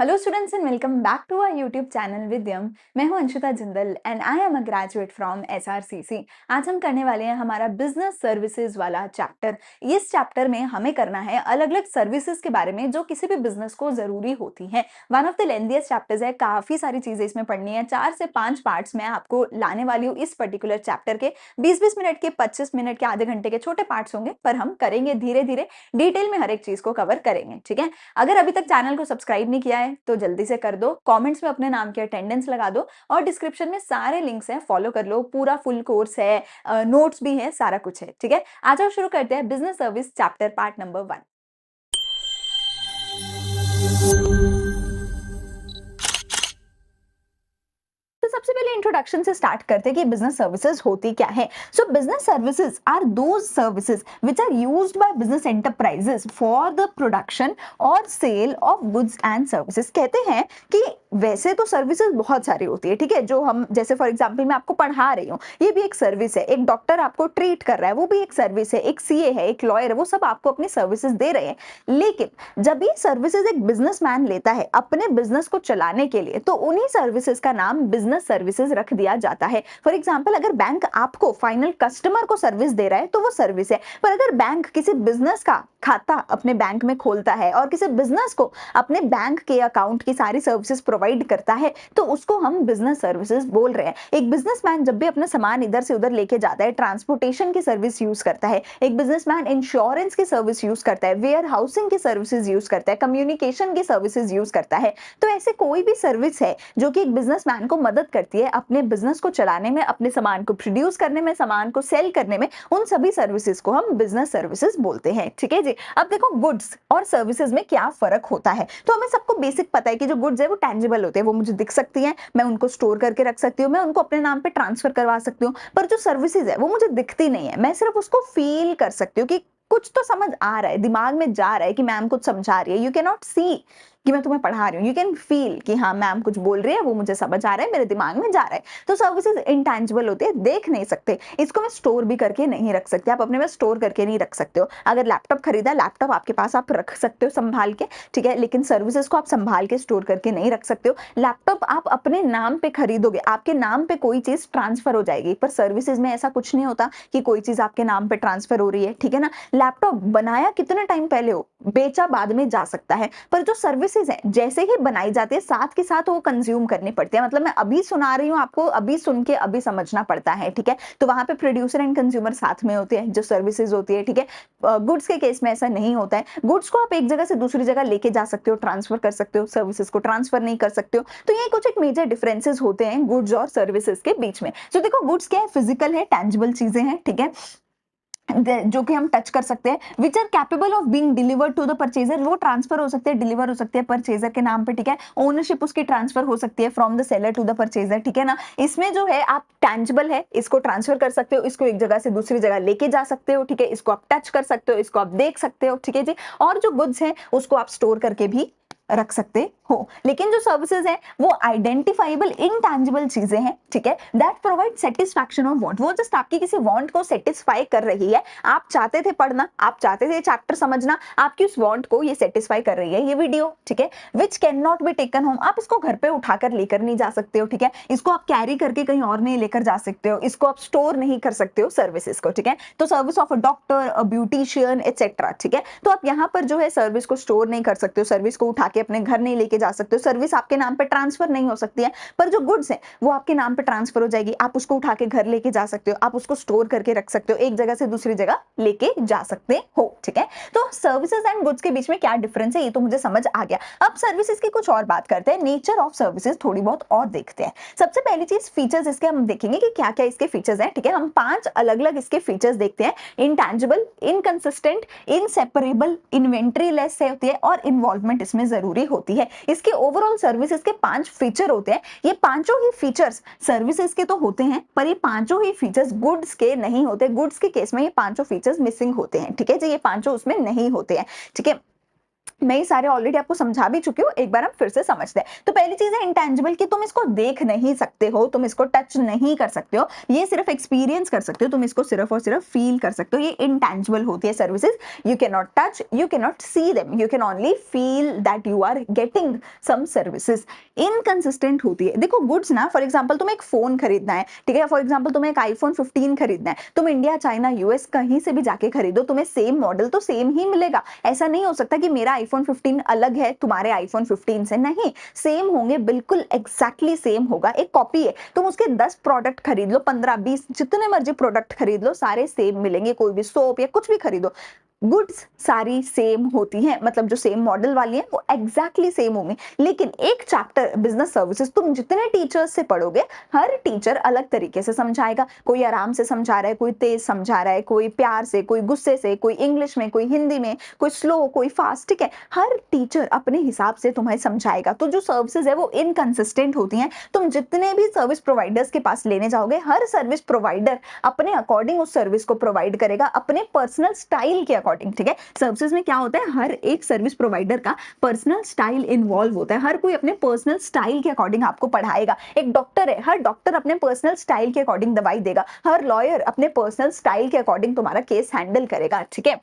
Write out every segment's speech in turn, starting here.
Hello students and welcome back to our YouTube channel Vidyam. मैं हूं Anshita Jindal and I am a graduate from SRCC. आज हम करने वाले हैं हमारा बिजनेस सर्विसेज वाला चैप्टर। इस चैप्टर में हमें करना है अलग अलग सर्विसेज के बारे में जो किसी भी बिजनेस को जरूरी होती हैं। One of the lengthiest chapters है, काफी सारी चीजें इसमें पढ़नी है। 4 से 5 पार्ट्स में आपको लाने वाली हूँ इस पर्टिकुलर चैप्टर के। 20-20 मिनट के, 25 मिनट के, आधे घंटे के छोटे पार्ट्स होंगे, पर हम करेंगे धीरे धीरे, डिटेल में हर एक चीज को कवर करेंगे। ठीक है, अगर अभी तक चैनल को सब्सक्राइब नहीं किया है तो जल्दी से कर दो, कमेंट्स में अपने नाम की अटेंडेंस लगा दो और डिस्क्रिप्शन में सारे लिंक्स हैं, फॉलो कर लो। पूरा फुल कोर्स है, नोट्स भी है, सारा कुछ है। ठीक है, आ जाओ शुरू करते हैं business service chapter part number 1। तो सबसे पहले इंट्रोडक्शन से स्टार्ट करते हैं कि बिजनेस सर्विसेज होती क्या है। So business services are those services which are used by business enterprises for the production और sale of goods and services. कहते हैं कि वैसे तो सर्विसेज बहुत सारी होती है, ठीक है, जो हम जैसे फॉर एग्जांपल मैं आपको पढ़ा रही हूँ, ये भी एक सर्विस है। एक डॉक्टर आपको ट्रीट कर रहा है, वो भी एक सर्विस है। एक सीए है, एक लॉयर है, वो सब आपको अपनी सर्विसेज दे रहे हैं। लेकिन जब ये सर्विसेज एक बिजनेसमैन लेता है अपने बिजनेस को चलाने के लिए, तो उन्हीं सर्विसेज का नाम बिजनेस सर्विसेज रख दिया जाता है। फॉर एग्जांपल, अगर बैंक आपको फाइनल कस्टमर को सर्विस दे रहा है तो वो सर्विस है। पर अगर बैंक किसी बिजनेस का खाता अपने बैंक में खोलता है और किसी बिजनेस को अपने बैंक के अकाउंट की सारी सर्विसेज प्रोवाइड करता है, तो उसको हम बिजनेस सर्विसेज बोल रहे हैं। एक बिजनेसमैन जब भी अपना सामान इधर से उधर लेके जाता है, ट्रांसपोर्टेशन की सर्विस यूज करता है। एक बिजनेसमैन इंश्योरेंस की सर्विस यूज करता है, वेयर हाउसिंग की सर्विसेज यूज करता है, कम्युनिकेशन की सर्विसेज यूज करता है। तो ऐसे कोई भी सर्विस है जो कि एक बिजनेसमैन को मदद करती है अपने बिजनेस को चलाने में, अपने सामान को प्रोड्यूस करने में, सामान को सेल करने में, उन सभी सर्विसेज को हम बिजनेस सर्विसेज बोलते हैं। ठीक है जी। अब देखो, गुड्स और सर्विसेज में क्या फर्क होता है। तो हमें सबको बेसिक पता है कि जो गुड्स है वो टेंजिबल होते हैं, वो मुझे दिख सकती हैं, मैं उनको स्टोर करके रख सकती हूँ, मैं उनको अपने नाम पे ट्रांसफर करवा सकती हूँ। पर जो सर्विसेज है वो मुझे दिखती नहीं है, मैं सिर्फ उसको फील कर सकती हूँ कि कुछ तो समझ आ रहा है, दिमाग में जा रहा है कि मैम कुछ समझा रही है। यू कैन नॉट सी कि मैं तुम्हें पढ़ा रही हूँ, यू कैन फील कि हाँ मैम कुछ बोल रही है, वो मुझे समझ आ रहा है, मेरे दिमाग में जा रहा है। तो सर्विसेज इंटेंजिबल होते हैं, देख नहीं सकते। इसको मैं स्टोर भी करके नहीं रख सकती, आप अपने में स्टोर करके नहीं रख सकते हो। अगर लैपटॉप खरीदा, लैपटॉप आपके पास आप रख सकते हो संभाल के, ठीक है, लेकिन सर्विसेज को आप संभाल के स्टोर करके नहीं रख सकते हो। लैपटॉप आप अपने नाम पे खरीदोगे, आपके नाम पे कोई चीज ट्रांसफर हो जाएगी, पर सर्विसेज में ऐसा कुछ नहीं होता कि कोई चीज आपके नाम पे ट्रांसफर हो रही है। ठीक है ना, लैपटॉप बनाया कितने टाइम पहले हो, बेचा बाद में जा सकता है, पर जो सर्विसेज है जैसे ही बनाई जाती है साथ के साथ वो कंज्यूम करनी पड़ती है। मतलब मैं अभी सुना रही हूँ आपको, अभी सुन के अभी समझना पड़ता है। ठीक है, तो वहां पे प्रोड्यूसर एंड कंज्यूमर साथ में होते हैं जो सर्विसेज होती है। ठीक है, गुड्स के केस में ऐसा नहीं होता है। गुड्स को आप एक जगह से दूसरी जगह लेके जा सकते हो, ट्रांसफर कर सकते हो, सर्विसेज को ट्रांसफर नहीं कर सकते हो। तो ये कुछ एक मेजर डिफरेंसेस होते हैं गुड्स और सर्विसेज के बीच में। तो देखो, गुड्स क्या है, फिजिकल है, टेंजिबल चीजें हैं, ठीक है, जो कि हम टच कर सकते हैं, which are capable of being delivered to the purchaser, वो ट्रांसफर हो सकते हैं, डिलीवर हो सकते हैं परचेजर के नाम पे। ठीक है, ओनरशिप उसकी ट्रांसफर हो सकती है from the seller to the purchaser. ठीक है ना, इसमें जो है आप टेंजिबल है, इसको ट्रांसफर कर सकते हो, इसको एक जगह से दूसरी जगह लेके जा सकते हो। ठीक है, इसको आप टच कर सकते हो, इसको आप देख सकते हो। ठीक है जी, और जो गुड्स है उसको आप स्टोर करके भी रख सकते हो। लेकिन जो सर्विसेज है वो आइडेंटिफाइबल इनटैंजिबल चीजें हैं, ठीक है, that provide satisfaction of want, वो जस्ट आपकी किसी वांट को सेटिस्फाई कर रही है। आप चाहते थे पढ़ना, आप चाहते थे चैप्टर समझना, आपकी उस वांट को ये सेटिस्फाई कर रही है ये वीडियो। ठीक है, which can not be taken home, आप इसको घर पे उठाकर लेकर नहीं जा सकते हो। ठीक है, इसको आप कैरी करके कहीं और नहीं लेकर जा सकते हो, इसको आप स्टोर नहीं कर सकते हो सर्विसेज को। ठीक है, तो service of a doctor, a beautician etcetera. ठीक है, तो आप यहाँ पर जो है सर्विस को स्टोर नहीं कर सकते हो, सर्विस को उठा के अपने घर नहीं लेके जा सकते हो, सर्विस आपके नाम पे ट्रांसफर नहीं हो सकती है। पर जो गुड्स है वो आपके नाम पे ट्रांसफर हो जाएगी, आप उसको उठा के घर लेके जा सकते हो, आप उसको स्टोर करके रख सकते हो, एक जगह से दूसरी जगह लेके जा सकते हो। ठीक है, तो सर्विसेज एंड गुड्स के बीच में क्या डिफरेंस है ये तो मुझे समझ आ गया। अब सर्विसेज की कुछ और बात करते हैं, नेचर ऑफ सर्विसेज थोड़ी बहुत और देखते हैं। सबसे पहली चीज फीचर्स इसके हम देखेंगे कि क्या क्या इसके फीचर्स हैं। ठीक है, हम 5 अलग अलग इसके फीचर्स देखते हैं। Intangible, inconsistent, inseparable, inventory less होती है और इन्वॉल्वमेंट इसमें जरूरी होती है। इसके ओवरऑल सर्विसेज के 5 फीचर होते हैं। ये पांचों ही फीचर्स सर्विसेज के तो होते हैं, पर ये पांचों ही फीचर्स गुड्स के नहीं होते। गुड्स के केस में ये पांचों फीचर्स मिसिंग होते हैं। ठीक है जी, ये पांचों उसमें नहीं होते हैं। ठीक है, मैं ये सारे ऑलरेडी आपको समझा भी चुकी हूँ, एक बार हम फिर से समझते हैं। तो पहली चीज़ है इंटेंजिबल कि तुम इसको देख नहीं सकते हो, तुम इसको टच नहीं कर सकते हो, ये सिर्फ एक्सपीरियंस कर सकते हो, तुम इसको सिर्फ और सिर्फ फील कर सकते हो, ये इंटेंजिबल होती है services. You can not touch, you can not see them, you can only feel that you are getting some services. Inconsistent होती है। देखो गुड्स ना, फॉर एग्जाम्पल तुम्हें एक फोन खरीदना है, ठीक है, फॉर एग्जाम्पल तुम्हें एक आईफोन 15 खरीदना है, तुम इंडिया, चाइना, यूएस कहीं से भी जाके खरीदो, तुम्हें सेम मॉडल तो सेम ही मिलेगा। ऐसा नहीं हो सकता कि मेरा आईफोन 15 अलग है तुम्हारे आईफोन 15 से, नहीं, सेम होंगे, बिल्कुल एग्जैक्टली सेम होगा। एक कॉपी है, तुम उसके 10 प्रोडक्ट खरीद लो, 15 20 जितने मर्जी प्रोडक्ट खरीद लो, सारे सेम मिलेंगे। कोई भी सोप या कुछ भी खरीदो, गुड्स सारी सेम होती हैं, मतलब जो सेम मॉडल वाली है वो एग्जैक्टली सेम होंगी। लेकिन एक चैप्टर बिजनेस सर्विसेज तुम जितने टीचर्स से पढ़ोगे, हर टीचर अलग तरीके से समझाएगा। कोई आराम से समझा रहा है, कोई तेज समझा रहा है, कोई प्यार से, कोई गुस्से से, कोई इंग्लिश में, कोई हिंदी में, कोई स्लो, कोई फास्ट, ठीक है, हर टीचर अपने हिसाब से तुम्हें समझाएगा। तो जो सर्विसेज है वो इनकंसिस्टेंट होती हैं। तुम जितने भी सर्विस प्रोवाइडर्स के पास लेने जाओगे, हर सर्विस प्रोवाइडर अपने अकॉर्डिंग उस सर्विस को प्रोवाइड करेगा, अपने पर्सनल स्टाइल के अकॉर्डिंग, ठीक है। सर्विसेज में क्या होता है, हर एक सर्विस प्रोवाइडर का पर्सनल स्टाइल इन्वॉल्व होता है, हर कोई अपने पर्सनल स्टाइल के अकॉर्डिंग आपको पढ़ाएगा। एक डॉक्टर है, हर डॉक्टर अपने पर्सनल स्टाइल के अकॉर्डिंग दवाई देगा, हर लॉयर अपने पर्सनल स्टाइल के अकॉर्डिंग तुम्हारा केस हैंडल करेगा, ठीक है।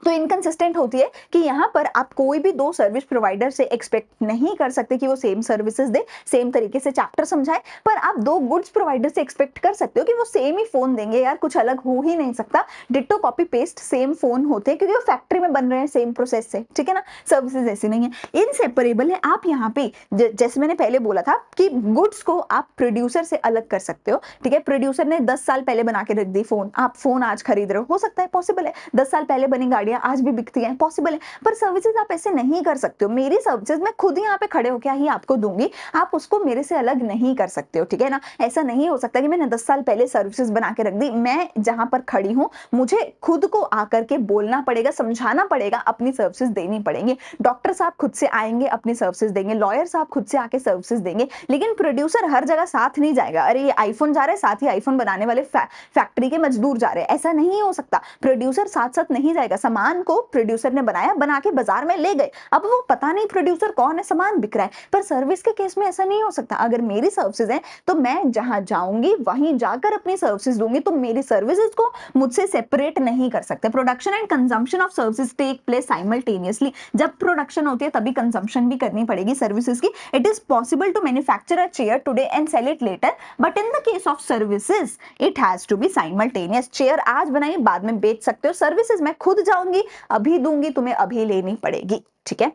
तो इनकंसिस्टेंट होती है कि यहाँ पर आप कोई भी दो सर्विस प्रोवाइडर से एक्सपेक्ट नहीं कर सकते कि वो सेम सर्विसेज दे, सेम तरीके से चैप्टर समझाए, पर आप दो गुड्स प्रोवाइडर से एक्सपेक्ट कर सकते हो कि वो सेम ही फोन देंगे। यार कुछ अलग हो ही नहीं सकता, ditto copy paste same phone होते हैं, क्योंकि वो फैक्ट्री में बन रहे हैं सेम प्रोसेस से, ठीक है ना। सर्विसेज ऐसी नहीं है, इनसेपरेबल है। आप यहाँ पे जैसे मैंने पहले बोला था कि गुड्स को आप प्रोड्यूसर से अलग कर सकते हो, ठीक है। प्रोड्यूसर ने 10 साल पहले बना के रख दी फोन, आप फोन आज खरीद रहे हो सकता है, पॉसिबल है। 10 साल पहले बनी गाड़ियां आज भी बिकती हैं, पॉसिबल है। पर सर्विसेज आप ऐसे नहीं कर सकते हो। मेरी सर्विसेज मैं खुद यहाँ पे खड़े होकर ही आपको दूंगी, आप उसको मेरे से अलग नहीं कर सकते हो, ठीक है ना। ऐसा नहीं हो सकता कि मैंने 10 साल पहले सर्विसेज बना के रख दी, मैं जहां पर खड़ी हूँ मुझे खुद को आकर के बोलना पड़ेगा, समझाना पड़ेगा, अपनी सर्विसेज देनी पड़ेंगी। डॉक्टर साहब खुद से आएंगे, अपनी सर्विसेज देंगे, लॉयर साहब खुद से आके सर्विसेज देंगे। लेकिन प्रोड्यूसर हर जगह साथ नहीं जाएगा, अरे ये आईफोन जा रहा है, साथ ही आईफोन बनाने वाले फैक्ट्री के मजदूर जा रहे हैं, ऐसा नहीं हो सकता। प्रोड्यूसर साथ साथ नहीं जाएगा। सामान को प्रोड्यूसर ने बनाया, बना के बाजार में ले गए, अब वो पता नहीं प्रोड्यूसर कौन है, सामान बिक रहा है। पर सर्विस के केस में ऐसा नहीं हो सकता। अगर मेरी सर्विसेज है तो मैं जहां जाऊंगी वहीं जाकर अपनी सर्विसेज दूंगी, तो मेरी सर्विसेज को मुझसे सेपरेट नहीं कर सकते। Production and consumption of services take place simultaneously. जब प्रोडक्शन होती है तभी कंजम्पशन भी करनी पड़ेगी सर्विसेज की। It is possible to manufacture a chair today and sell it later, but in the case of services it has to be simultaneous. Chair आज बनाई बाद में बेच सकते हो, सर्विसेज मैं खुद जाऊंगी, अभी दूंगी, तुम्हें अभी लेनी पड़ेगी, ठीक है।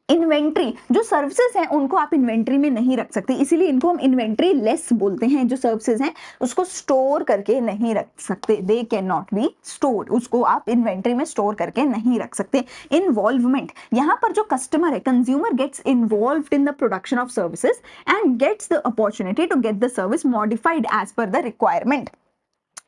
इन्वेंट्री, जो सर्विसेज हैं उनको आप इन्वेंट्री में नहीं रख सकते, इसीलिए इनको हम इन्वेंट्री लेस बोलते हैं। जो सर्विसेज हैं उसको स्टोर करके नहीं रख सकते, they can not be store, उसको आप इन्वेंट्री में स्टोर करके नहीं रख सकते। इन्वॉल्वमेंट, यहाँ पर जो कस्टमर है, consumer gets involved in the production of services and gets the opportunity to get the service modified as per the requirement.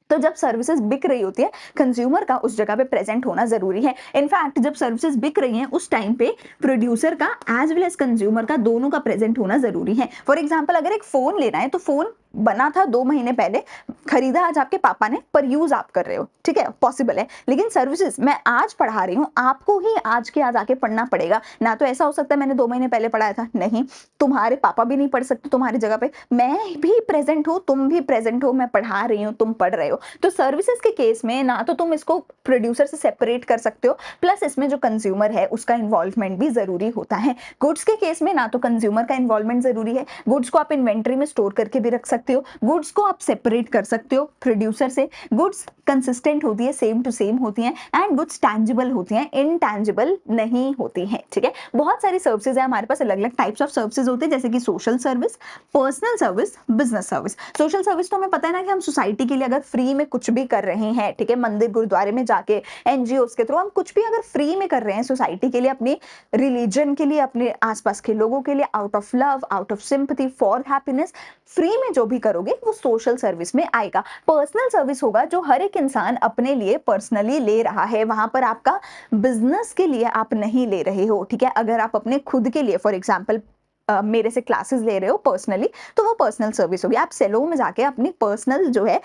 तो जब सर्विसेज बिक रही होती है, कंज्यूमर का उस जगह पे प्रेजेंट होना जरूरी है। इनफैक्ट जब सर्विसेज बिक रही हैं उस टाइम पे प्रोड्यूसर का एज वेल एज कंज्यूमर का, दोनों का प्रेजेंट होना जरूरी है। फॉर एग्जांपल अगर एक फोन लेना है तो फोन बना था 2 महीने पहले, खरीदा आज आपके पापा ने, पर यूज आप कर रहे हो, ठीक है, पॉसिबल है। लेकिन सर्विसेज मैं आज पढ़ा रही हूँ, आपको ही आज के आज आके पढ़ना पड़ेगा ना। तो ऐसा हो सकता है मैंने 2 महीने पहले पढ़ाया था, नहीं, तुम्हारे पापा भी नहीं पढ़ सकते तुम्हारी जगह पे, मैं भी प्रेजेंट हूँ, तुम भी प्रेजेंट हो, मैं पढ़ा रही हूँ, तुम पढ़ रहे हो। तो सर्विसेज के केस में ना तो तुम इसको प्रोड्यूसर से सेपरेट कर सकते हो, प्लस इसमें जो कंज्यूमर है उसका इन्वॉल्वमेंट भी जरूरी होता है। गुड्स के केस में ना तो कंज्यूमर का इन्वॉल्वमेंट जरूरी है, गुड्स को आप इन्वेंट्री में स्टोर करके भी रख सकते हो, गुड्स को आप सेपरेट कर सकते हो प्रोड्यूसर से, गुड्स कंसिस्टेंट होती है, सेम टू सेम होती हैं, एंड गुड्स टैंजिबल होती हैं, इनटैंजिबल नहीं होती हैं, ठीक है। बहुत सारी सर्विसेज है हमारे पास, अलग अलग टाइप्स ऑफ सर्विसेज होते हैं, जैसे कि social service, personal service, business service. Social service तो हमें पता है ना कि हम सोसाइटी के लिए अगर फ्री में कुछ भी कर रहे हैं, ठीक है, मंदिर गुरुद्वारे में जाके एनजीओ के थ्रू हम कुछ भी अगर फ्री में कर रहे हैं सोसाइटी के लिए, अपने रिलीजन के लिए, अपने आसपास के लोगों के लिए, out of love, out of sympathy, for happiness, free में जो भी करोगे वो सोशल सर्विस में आएगा। पर्सनल सर्विस होगा जो हर एक इंसान अपने लिए पर्सनली ले रहा है, वहां पर आपका बिजनेस के लिए आप नहीं ले रहे हो, ठीक है। अगर आप अपने खुद के लिए, फॉर एग्जाम्पल मेरे से क्लासेस ले रहे हो पर्सनली, तो वो पर्सनल सर्विस होगी। आप सेलो में जाके अपनी पर्सनल जो है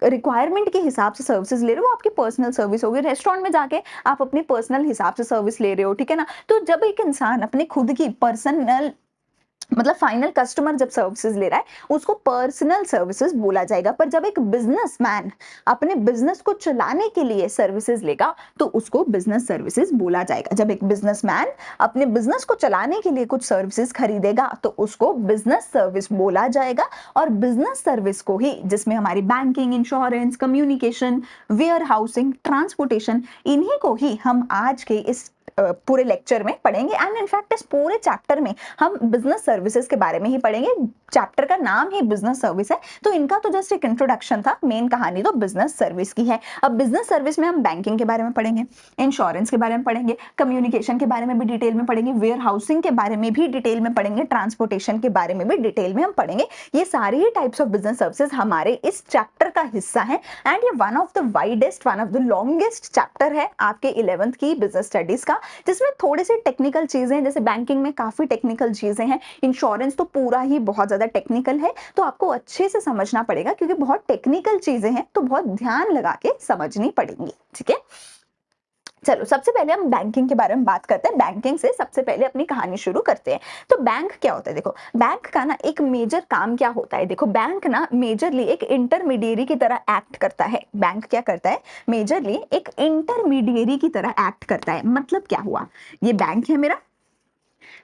रिक्वायरमेंट के हिसाब से सर्विसेज ले रहे हो, आपकी पर्सनल सर्विस होगी। रेस्टोरेंट में जाके आप अपने पर्सनल हिसाब से सर्विस ले रहे हो, ठीक है ना। तो जब एक इंसान अपने खुद की पर्सनल मतलब फाइनल कस्टमर जब सर्विसेज ले रहा है उसको पर्सनल सर्विसेज बोला जाएगा। पर जब एक बिजनेसमैन अपने बिजनेस को चलाने के लिए सर्विसेज लेगा तो उसको बिजनेस सर्विसेज बोला जाएगा। जब एक बिजनेसमैन अपने बिजनेस को चलाने के लिए कुछ सर्विसेज खरीदेगा तो उसको बिजनेस सर्विस बोला जाएगा। और बिजनेस सर्विस को ही, जिसमें हमारी banking, insurance, communication, warehousing, transportation, इन्हीं को ही हम आज के इस पूरे लेक्चर में पढ़ेंगे। एंड इनफैक्ट इस पूरे चैप्टर में हम बिजनेस सर्विसेज के बारे में ही पढ़ेंगे। चैप्टर का नाम ही बिजनेस सर्विस है, तो इनका तो जस्ट एक इंट्रोडक्शन था, मेन कहानी तो बिजनेस सर्विस की है। अब बिजनेस सर्विस में हम बैंकिंग के बारे में पढ़ेंगे, इंश्योरेंस के बारे में पढ़ेंगे, कम्युनिकेशन के बारे में भी डिटेल में पढ़ेंगे, वेयर हाउसिंग के बारे में भी डिटेल में पढ़ेंगे, ट्रांसपोर्टेशन के बारे में भी डिटेल में हम पढ़ेंगे। ये सारे ही टाइप्स ऑफ बिजनेस सर्विसेज हमारे इस चैप्टर का हिस्सा है। एंड ये one of the widest, one of the longest chapter है आपके 11th की बिजनेस स्टडीज का, जिसमें थोड़े से टेक्निकल चीजें, जैसे बैंकिंग में काफी टेक्निकल चीजें हैं, इंश्योरेंस तो पूरा ही बहुत ज्यादा टेक्निकल है, तो आपको अच्छे से समझना पड़ेगा क्योंकि बहुत टेक्निकल चीजें हैं, तो बहुत ध्यान लगा के समझनी पड़ेंगी, ठीक है। चलो सबसे पहले हम बैंकिंग के बारे में बात करते हैं। बैंकिंग से सबसे पहले अपनी कहानी शुरू करते हैं। तो बैंक क्या होता है? देखो, बैंक का ना एक मेजर काम क्या होता है। देखो, बैंक ना मेजरली एक इंटरमीडिएरी की तरह एक्ट करता है। बैंक क्या करता है? मेजरली एक इंटरमीडिएरी की तरह एक्ट करता है। मतलब क्या हुआ? ये बैंक है मेरा,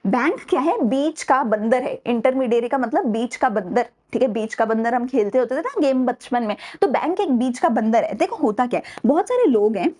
बैंक क्या है? बीच का बंदर है। इंटरमीडिएरी का मतलब बीच का बंदर, ठीक है। बीच का बंदर हम खेलते होते थे ना गेम बचपन में, तो बैंक एक बीच का बंदर है। देखो होता क्या है, बहुत सारे लोग हैं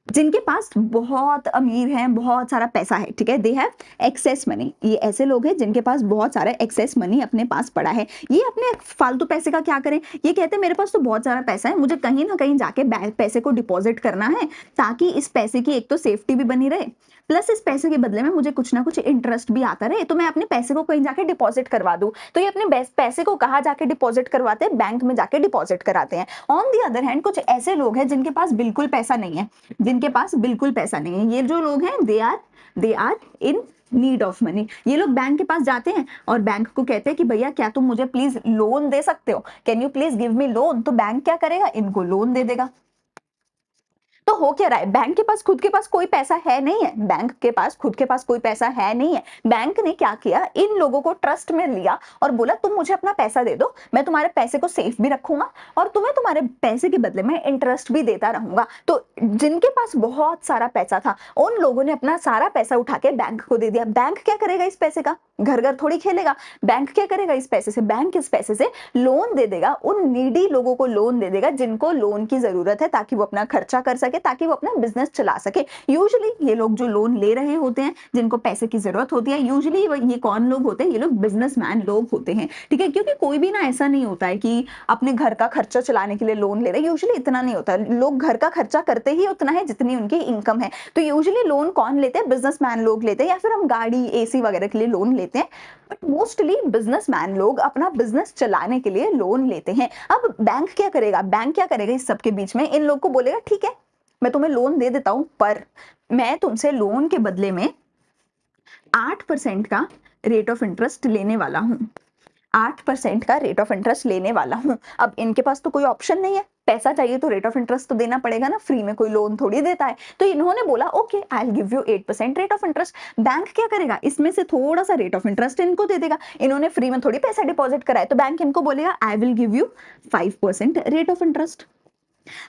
जिनके पास बहुत अमीर हैं, बहुत सारा पैसा है, ठीक है, दे हैव एक्सेस मनी। ये ऐसे लोग हैं जिनके पास बहुत सारा एक्सेस मनी अपने पास पड़ा है। ये अपने फालतू पैसे का क्या करें? ये कहते हैं मेरे पास तो बहुत सारा पैसा है, मुझे कहीं ना कहीं जाके पैसे को डिपॉजिट करना है, ताकि इस पैसे की एक तो सेफ्टी भी बनी रहे, प्लस इस पैसे के बदले में मुझे कुछ ना कुछ इंटरेस्ट भी आता रहे, तो मैं अपने पैसे को कहीं जाके डिपॉजिट करवा दूं। तो ये अपने पैसे को कहाँ जाके डिपॉजिट करवाते हैं? बैंक में जाके डिपॉजिट कराते हैं। ऑन दी अदर हैंड कुछ ऐसे लोग हैं जिनके पास बिल्कुल पैसा नहीं है, जिनके पास बिल्कुल पैसा नहीं है। ये जो लोग हैं they are in need of money. ये लोग बैंक के पास जाते हैं और बैंक को कहते हैं कि भैया क्या तुम मुझे प्लीज लोन दे सकते हो? Can you please give me loan? तो बैंक क्या करेगा? इनको लोन दे देगा। तो हो क्या रहा है? बैंक के पास खुद के पास कोई पैसा है नहीं है, बैंक के पास खुद के पास कोई पैसा है नहीं है। बैंक ने क्या किया? इन लोगों को ट्रस्ट में लिया और बोला तुम मुझे अपना पैसा दे दो, मैं तुम्हारे पैसे को सेफ भी रखूंगा और तुम्हें तुम्हारे पैसे के बदले में इंटरेस्ट भी देता रहूंगा। तो जिनके पास बहुत सारा पैसा था उन लोगों ने अपना सारा पैसा उठा के बैंक को दे दिया। बैंक क्या करेगा इस पैसे का? घर घर थोड़ी खेलेगा। बैंक क्या करेगा इस पैसे से? बैंक इस पैसे से लोन दे देगा, उन नीडी लोगों को लोन दे देगा जिनको लोन की जरूरत है, ताकि वो अपना खर्चा कर सके, ताकि वो अपना बिजनेस चला सके। यूजुअली ये लोग जो लोन ले रहे होते हैं, जिनको पैसे की जरूरत होती है, यूजुअली ये कौन लोग होते हैं? ये लोग बिजनेसमैन लोग होते हैं, ठीक है। क्योंकि कोई भी ना ऐसा नहीं होता है कि अपने घर का खर्चा चलाने के लिए लोन ले रहे हैं, यूजुअली इतना नहीं होता। लोग घर का खर्चा करते ही उतना है जितनी उनकी इनकम है। तो यूजुअली लोन कौन लेते हैं? बिजनेसमैन लोग लेते हैं, या फिर हम गाड़ी, एसी वगैरह के लिए लोन लेते हैं। बट मोस्टली बिजनेसमैन लोग अपना बिजनेस चलाने के लिए लोन लेते हैं। अब बैंक क्या करेगा? बैंक क्या करेगा इस सबके बीच में? इन लोग को बोलेगा ठीक है मैं तुम्हें लोन दे देता हूं, पर मैं तुमसे लोन के बदले में 8% का रेट ऑफ इंटरेस्ट लेने वाला हूं। 8% का रेट ऑफ इंटरेस्ट लेने वाला हूं। अब इनके पास तो कोई ऑप्शन नहीं है, पैसा चाहिए तो रेट ऑफ इंटरेस्ट तो देना पड़ेगा ना, फ्री में कोई लोन थोड़ी देता है। तो इन्होंने बोला okay I will give you 8% rate of interest. Bank क्या करेगा? इसमें से थोड़ा सा रेट ऑफ इंटरेस्ट इनको दे देगा। इन्होंने फ्री में थोड़ी पैसा डिपॉजिट कराया, तो बैंक इनको बोलेगा I will give you 5% rate of interest.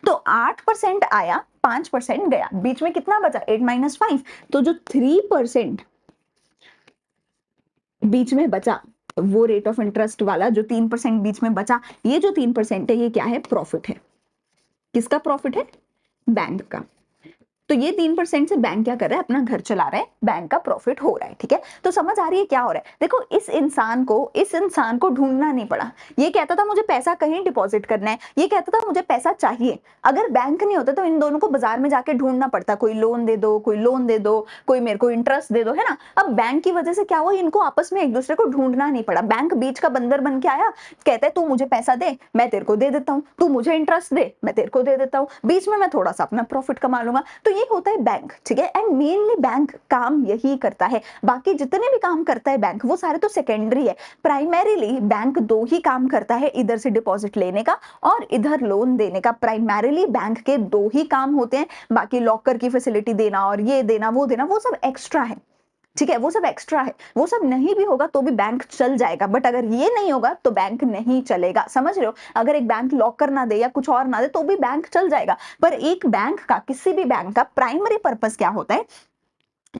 तो 8% आया, 5% गया, बीच में कितना बचा? 8 - 5। तो जो 3% बीच में बचा, वो रेट ऑफ इंटरेस्ट वाला जो 3% बीच में बचा, ये जो 3% है ये क्या है? प्रॉफिट है। किसका प्रॉफिट है? बैंक का। तो ये 3% से बैंक क्या कर रहा है? अपना घर चला रहा है, बैंक का प्रॉफिट हो रहा है, ठीक है। तो समझ आ रही है क्या हो रहा है? देखो इस इंसान को ढूंढना नहीं पड़ा। ये कहता था मुझे पैसा कहीं डिपॉजिट करना है, ये कहता था मुझे पैसा चाहिए। अगर बैंक नहीं होता तो इन दोनों को बाजार में जाके ढूंढना पड़ता, कोई लोन दे दो, कोई लोन दे दो, कोई मेरे को इंटरेस्ट दे दो, है ना। अब बैंक की वजह से क्या हुआ? इनको आपस में एक दूसरे को ढूंढना नहीं पड़ा। बैंक बीच का बंदर बन के आया, कहता है तू मुझे पैसा दे मैं तेरे को दे देता हूँ, तू मुझे इंटरेस्ट दे मैं तेरे को दे देता हूँ, बीच में मैं थोड़ा सा अपना प्रॉफिट कमा लूंगा। तो ये होता है बैंक, ठीक है। एंड मेनली बैंक काम यही करता है, बाकी जितने भी काम करता है बैंक वो सारे तो सेकेंडरी है। प्राइमरीली बैंक दो ही काम करता है, इधर से डिपॉजिट लेने का और इधर लोन देने का। प्राइमरीली बैंक के दो ही काम होते हैं, बाकी लॉकर की फैसिलिटी देना और ये देना वो सब एक्स्ट्रा है, ठीक है। वो सब एक्स्ट्रा है, वो सब नहीं भी होगा तो भी बैंक चल जाएगा, बट अगर ये नहीं होगा तो बैंक नहीं चलेगा, समझ रहे हो। अगर एक बैंक लॉकर ना दे या कुछ और ना दे तो भी बैंक चल जाएगा, पर एक बैंक का, किसी भी बैंक का प्राइमरी पर्पस क्या होता है,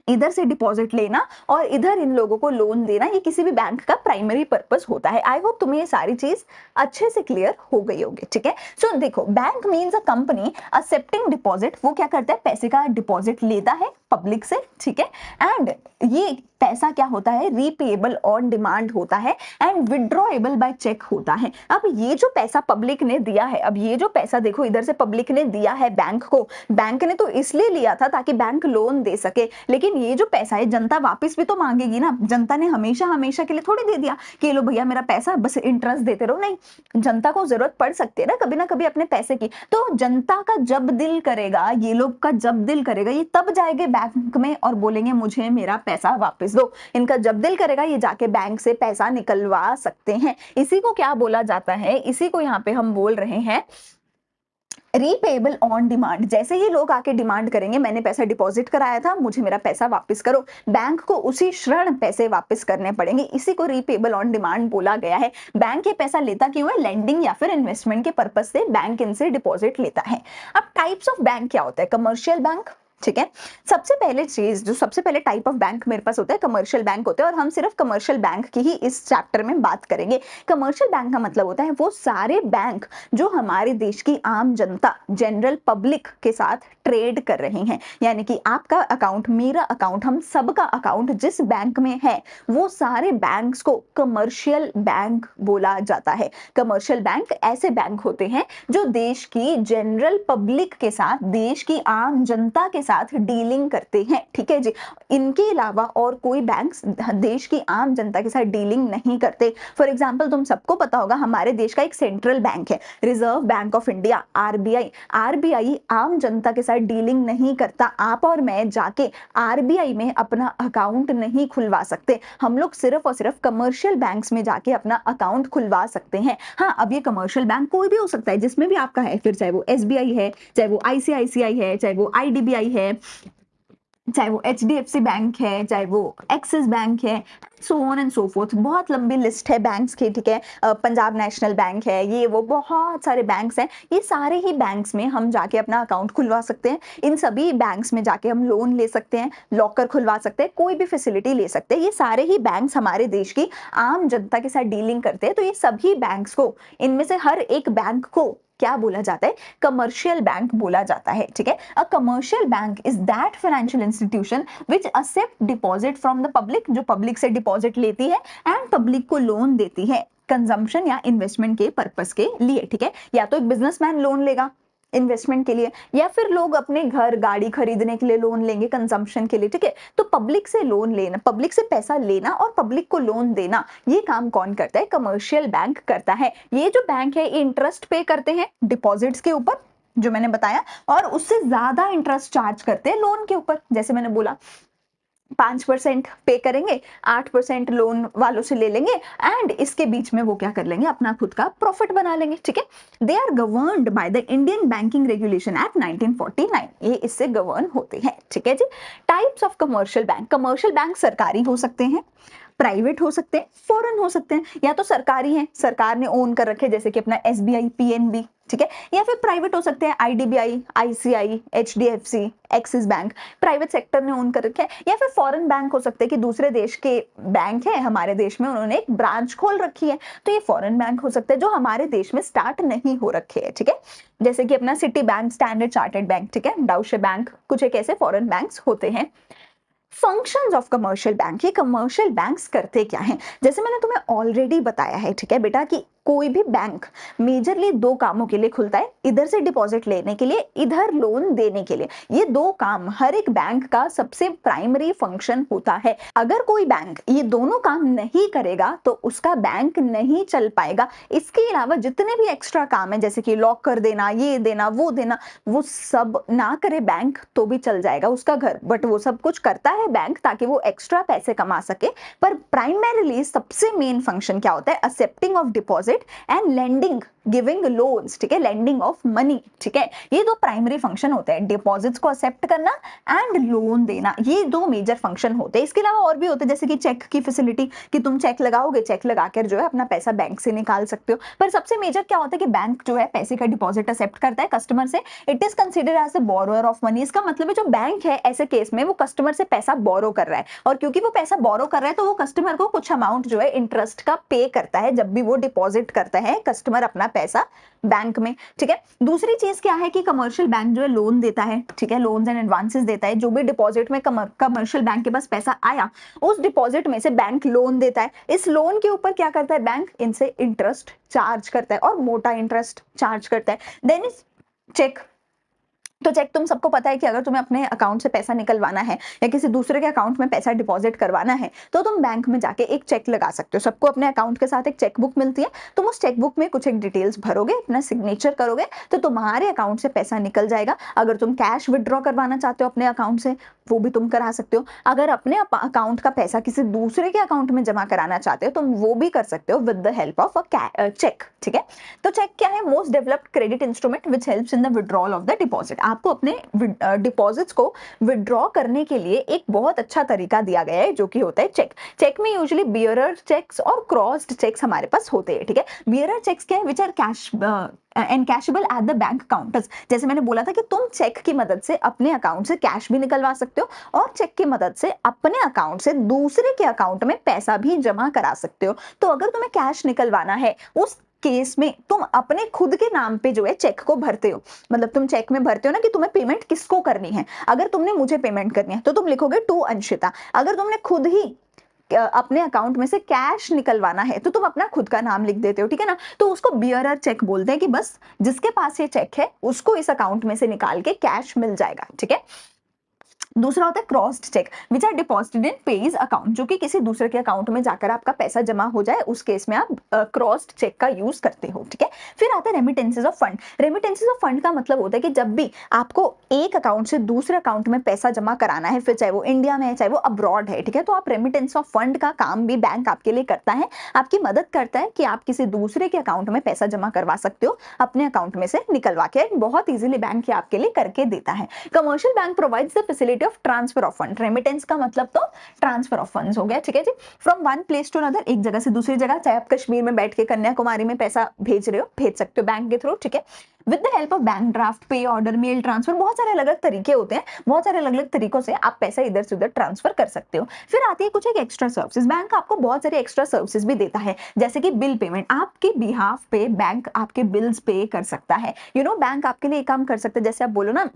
इधर से डिपॉजिट लेना और इधर इन लोगों को लोन देना, ये किसी भी बैंक का प्राइमरी पर्पस होता है। आई होप तुम्हें ये सारी चीज अच्छे से क्लियर हो गई होगी, ठीक है। सो देखो, bank means a company accepting deposit, वो क्या करता है, पैसे का डिपॉजिट लेता है पब्लिक से, ठीक है। एंड ये पैसा क्या होता है, रीपेएबल ऑन डिमांड होता है एंड विड्रॉएबल बाय चेक होता है। अब ये जो पैसा पब्लिक ने दिया है, अब ये जो पैसा देखो इधर से पब्लिक ने दिया है बैंक को, बैंक ने तो इसलिए लिया था ताकि बैंक लोन दे सके, लेकिन ये जो पैसा है जनता वापस भी तो मांगेगी ना। जनता ने हमेशा हमेशा के लिए थोड़ी दे दिया कि लो भैया मेरा पैसा, बस इंटरेस्ट देते रहो, नहीं। जनता को जरूरत पड़ सकती है ना कभी अपने पैसे की, तो जनता का जब दिल करेगा, ये लोग का जब दिल करेगा, ये तब जाएंगे बैंक में और बोलेंगे मुझे मेरा पैसा वापस दो। इनका जब दिल करेगा ये जाके बैंक से पैसा निकलवा सकते हैं। इसी को क्या बोला जाता है, इसी को यहाँ पे हम बोल रहे हैं रीपेएबल ऑन डिमांड। जैसे ही लोग आके डिमांड करेंगे, मैंने पैसा डिपॉजिट कराया था, मुझे मेरा पैसा वापस करो, बैंक को उसी क्षण पैसे वापस करने पड़ेंगे। इसी को रीपेएबल ऑन डिमांड बोला गया है। बैंक ये पैसा लेता क्यों है, लेंडिंग या फिर इन्वेस्टमेंट के पर्पज से बैंक इनसे डिपॉजिट लेता है। अब टाइप्स ऑफ बैंक क्या होता है, कमर्शियल बैंक, ठीक है। सबसे पहले चीज, जो सबसे पहले टाइप ऑफ बैंक मेरे पास होता है, कमर्शियल बैंक होते हैं, और हम सिर्फ कमर्शियल बैंक की ही इस चैप्टर में बात करेंगे। कमर्शियल बैंक का मतलब होता है वो सारे बैंक जो हमारे देश की आम जनता, जनरल पब्लिक के साथ ट्रेड कर रहे हैं। यानी कि आपका अकाउंट, मेरा अकाउंट, हम सबका अकाउंट जिस बैंक में है, वो सारे बैंक्स को कमर्शियल बैंक बोला जाता है। कमर्शियल बैंक ऐसे बैंक होते हैं जो देश की जनरल पब्लिक के साथ, देश की आम जनता के साथ डीलिंग करते हैं, ठीक है जी। इनके अलावा और कोई बैंक देश की आम जनता के साथ डीलिंग नहीं करते। फॉर एग्जांपल, तुम सबको पता होगा हमारे देश का एक सेंट्रल बैंक है, reserve bank of India, RBI. RBI आम जनता के साथ डीलिंग नहीं करता। आप और मैं जाके आरबीआई में अपना अकाउंट नहीं खुलवा सकते। हम लोग सिर्फ और सिर्फ कमर्शियल बैंक्स में जाके अपना अकाउंट खुलवा सकते हैं। हाँ, अब ये कमर्शियल बैंक कोई भी हो सकता है जिसमें भी आपका है, फिर चाहे वो एसबीआई है, चाहे वो आईसीआईसीआई है, चाहे वो आईडीबीआई है, चाहे वो एचडीएफसी बैंक है, चाहे वो एक्सिस बैंक है, so on and so fourth. बहुत लंबी लिस्ट है बैंक्स की, ठीक है। पंजाब नेशनल बैंक है, ये वो बहुत सारे बैंक्स हैं। ये सारे ही बैंक्स में हम जाके अपना अकाउंट खुलवा सकते हैं। इन सभी बैंक्स में जाके हम लोन ले सकते हैं, लॉकर खुलवा सकते हैं, कोई भी फैसिलिटी ले सकते हैं। ये सारे ही बैंक्स हमारे देश की आम जनता के साथ डीलिंग करते हैं। तो ये सभी बैंक्स को, इनमें से हर एक बैंक को क्या बोला जाता है, कमर्शियल बैंक बोला जाता है, ठीक है। A commercial bank is that financial institution which accept deposit from the public, जो पब्लिक से डिपॉजिट लेती है एंड पब्लिक को लोन देती है कंजम्पशन या इन्वेस्टमेंट के पर्पस के लिए, ठीक है। या तो एक बिजनेसमैन लोन लेगा इन्वेस्टमेंट के लिए, या फिर लोग अपने घर गाड़ी खरीदने के लिए लोन लेंगे कंजम्पशन के लिए, ठीक है। तो पब्लिक से लोन लेना, पब्लिक से पैसा लेना और पब्लिक को लोन देना, ये काम कौन करता है, कमर्शियल बैंक करता है। ये जो बैंक है, इंटरेस्ट पे करते हैं डिपॉजिट्स के ऊपर, जो मैंने बताया, और उससे ज्यादा इंटरेस्ट चार्ज करते हैं लोन के ऊपर। जैसे मैंने बोला 5% पे करेंगे, 8% लोन वालों से ले लेंगे, एंड इसके बीच में वो क्या कर लेंगे, अपना खुद का प्रॉफिट बना लेंगे, ठीक है। They are governed by the Indian banking regulation act 1949, ये इससे गवर्न होते हैं, ठीक है जी। Types of commercial bank, commercial bank सरकारी हो सकते हैं, प्राइवेट हो सकते हैं, फॉरेन हो सकते हैं। या तो सरकारी है, सरकार ने ओन कर रखे, जैसे कि अपना एसबीआई, पीएनबी, ठीक है। या फिर प्राइवेट हो सकते हैं, IDBI, ICI, HDFC, axis bank, private sector ने ओन कर रखे हैं। या फिर फॉरेन बैंक हो सकते हैं कि दूसरे देश के बैंक है हमारे देश में, उन्होंने एक ब्रांच खोल रखी है, तो ये फॉरेन बैंक हो सकते हैं जो हमारे देश में स्टार्ट नहीं हो रखे हैं, ठीक है। जैसे कि अपना city bank, standard chartered bank, ठीक है, डाउशे बैंक, कुछ एक ऐसे फॉरेन बैंक्स होते हैं। फंक्शंस ऑफ कमर्शियल बैंक, ये कमर्शियल बैंक्स करते क्या हैं, जैसे मैंने तुम्हें ऑलरेडी बताया है, ठीक है बेटा, कि कोई भी बैंक मेजरली दो कामों के लिए खुलता है, इधर से डिपॉजिट लेने के लिए, इधर लोन देने के लिए। ये दो काम हर एक बैंक का सबसे प्राइमरी फंक्शन होता है। अगर कोई बैंक ये दोनों काम नहीं करेगा तो उसका बैंक नहीं चल पाएगा। इसके अलावा जितने भी एक्स्ट्रा काम है, जैसे कि लॉक कर देना, ये देना, वो सब ना करे बैंक तो भी चल जाएगा उसका घर, बट वो सब कुछ करता है बैंक ताकि वो एक्स्ट्रा पैसे कमा सके। पर प्राइमरीली सबसे मेन फंक्शन क्या होता है? Accepting of deposit and lending, giving loans, ठीक है, लेंडिंग ऑफ मनी, ठीक है। ये दो प्राइमरी फंक्शन होते हैं, डिपॉजिट्स को एक्सेप्ट करना एंड लोन देना, ये दो मेजर फंक्शन होते हैं। इसके अलावा और भी होते हैं, जैसे कि चेक की फैसिलिटी, कि तुम चेक लगाओगे, चेक लगाकर जो है अपना पैसा बैंक से निकाल सकते हो। पर सबसे मेजर क्या होता है कि बैंक जो है पैसे का डिपॉजिट एक्सेप्ट करता है कस्टमर से। It is considered as the borrower of money. इसका मतलब है जो बैंक है ऐसे केस में वो कस्टमर से पैसा बोरो कर रहा है, और क्योंकि वो पैसा बोरो कर रहा है तो वो कस्टमर को कुछ अमाउंट जो है इंटरेस्ट का पे करता है जब भी वो डिपॉजिट करता है कस्टमर अपना पैसा बैंक में, ठीक है। दूसरी चीज क्या है कि कमर्शियल बैंक जो है लोन देता है, ठीक है, लोन्स एंड एडवांसेस देता है। जो भी डिपॉजिट में कमर्शियल बैंक के पास पैसा आया, उस डिपॉजिट में से बैंक लोन देता है। इस लोन के ऊपर क्या करता है बैंक? इनसे इंटरेस्ट चार्ज करता है, और मोटा इंटरेस्ट चार्ज करता है। Then is cheque. तो चेक तुम सबको पता है कि अगर तुम्हें अपने अकाउंट से पैसा निकलवाना है या किसी दूसरे के अकाउंट में पैसा डिपॉजिट करवाना है तो तुम बैंक में जाके एक चेक लगा सकते हो। सबको अपने अकाउंट के साथ एक चेक बुक मिलती है, तुम उस चेक बुक में कुछ एक डिटेल्स भरोगे, अपना सिग्नेचर करोगे तो तुम्हारे अकाउंट से पैसा निकल जाएगा। अगर तुम कैश विड्रॉ करवाना चाहते हो अपने अकाउंट से, वो भी तुम करा सकते हो। अगर अपने अकाउंट का पैसा किसी दूसरे के अकाउंट में जमा कराना चाहते हो तुम वो भी कर सकते हो with the help of a cheque, ठीक है। तो चेक क्या है? Most developed credit instrument which helps in the withdrawal of the deposit. आपको अपने डिपॉजिट्स को विड्रॉ करने के लिए एक बहुत अच्छा तरीका दिया गया है जो कि होता है चेक। चेक में यूजुअली बियरर चेक्स और क्रॉस्ड चेक्स हमारे पास होते हैं, ठीक है। बियरर चेक्स क्या है? Which are cash encashable at the bank counters. जैसे मैंने बोला था कि तुम चेक की मदद से अपने अकाउंट से कैश भी निकलवा सकते हो, और चेक की मदद से अपने अकाउंट से दूसरे के अकाउंट में पैसा भी जमा करा सकते हो। तो अगर तुम्हें कैश निकलवाना है उस केस में तुम अपने खुद के नाम पे जो है चेक को भरते हो। मतलब तुम चेक में भरते हो ना कि तुम्हें पेमेंट किसको करनी है। अगर तुमने मुझे पेमेंट करनी है तो तुम लिखोगे टू अंशिता। अगर तुमने खुद ही अपने अकाउंट में से कैश निकलवाना है तो तुम अपना खुद का नाम लिख देते हो, ठीक है ना। तो उसको बियरर चेक बोलते हैं कि बस जिसके पास ये चेक है उसको इस अकाउंट में से निकाल के कैश मिल जाएगा, ठीक है। दूसरा होता है crossed cheque which are deposited in payee's account, जो कि किसी दूसरे के अकाउंट में जाकर आपका पैसा जमा हो जाए, उस केस में आप क्रॉस्ड चेक का यूज करते हो, ठीक है। फिर आता है remittances of fund. Remittances of fund का मतलब होता है कि जब भी आपको एक अकाउंट से दूसरे अकाउंट में पैसा जमा कराना है, फिर चाहे वो इंडिया में है चाहे वो अब्रॉड है, ठीक है, तो आप रेमिटेंस ऑफ फंड का काम भी बैंक आपके लिए करता है, आपकी मदद करता है कि आप किसी दूसरे के अकाउंट में पैसा जमा करवा सकते हो, अपने अकाउंट में से निकलवा के बहुत इजीली बैंक ये आपके लिए करके देता है। Commercial bank provides the facility of transfer of fund. Remittance का मतलब तो ट्रांसफर ऑफ फंड्स हो गया, ठीक है जी। From one place to another, एक जगह से दूसरी जगह, चाहे आप कश्मीर में बैठ के कन्याकुमारी में पैसा भेज रहे हो, भेज सकते हो बैंक के थ्रू, ठीक है। With the help of bank draft, पे ऑर्डर, मेल ट्रांसफर, बहुत सारे अलग अलग तरीके होते हैं, बहुत सारे अलग अलग तरीकों से आप पैसा इधर से उधर ट्रांसफर कर सकते हो। फिर आती है कुछ एक एक्स्ट्रा सर्विसेज। बैंक आपको बहुत सारे एक्स्ट्रा सर्विसेज भी देता है, जैसे कि बिल पेमेंट। आपके बिहाफ पे बैंक आपके बिल्स पे कर सकता है। बैंक आपके लिए काम कर सकता है, जैसे आप बोलो ना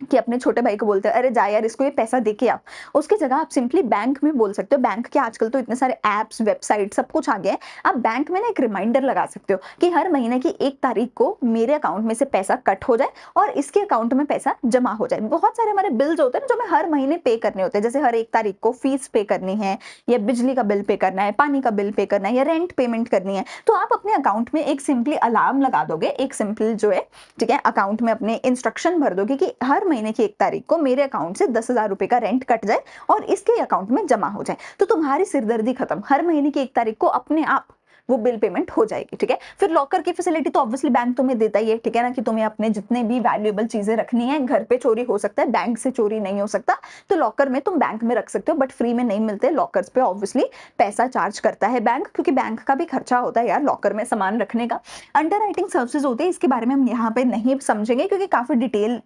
कि अपने छोटे भाई को बोलते हैं अरे जा यार इसको ये पैसा दे के आओ, उसकी जगह आप सिंपली बैंक में बोल सकते हो। बैंक के आजकल तो इतने सारे एप्स, वेबसाइट सब कुछ आ गया है, आप बैंक में ना एक रिमाइंडर लगा सकते हो कि हर महीने की 1 तारीख को मेरे अकाउंट में से पैसा कट हो जाए और इसके अकाउंट में पैसा जमा हो जाए। बहुत सारे हमारे बिल्स होते हैं जो हमें हर महीने पे करने होते हैं, जैसे हर 1 तारीख को फीस पे करनी है, या बिजली का बिल पे करना है, पानी का बिल पे करना है, या रेंट पेमेंट करनी है, तो आप अपने अकाउंट में एक सिंपली अलार्म लगा दोगे, एक सिंपल जो है, ठीक है, अकाउंट में अपने इंस्ट्रक्शन भर दोगे कि हर महीने की 1 तारीख को मेरे अकाउंट से 10,000 रुपए का रेंट कट जाए और इसके अकाउंट में जमा हो जाए, तो तुम्हारी सिरदर्दी खत्म। हर महीने की 1 तारीख को अपने आप वो बिल पेमेंट हो जाएगी, ठीक है। फिर लॉकर की फैसिलिटी तो ऑब्वियसली बैंक तुम्हें देता ही है, ठीक है ना, कि तुम्हें अपने जितने भी वैल्यूएबल चीजें रखनी है, घर पे चोरी हो सकता है, बैंक से चोरी नहीं हो सकता, तो लॉकर में तुम बैंक में रख सकते हो, बट फ्री में नहीं मिलते लॉकर्स पे, ऑब्वियसली पैसा चार्ज करता है बैंक, क्योंकि बैंक का भी खर्चा होता है यार लॉकर में सामान रखने का। अंडर राइटिंग सर्विसेज होते हैं, इसके बारे में हम यहाँ पे नहीं समझेंगे क्योंकि काफी डिटेल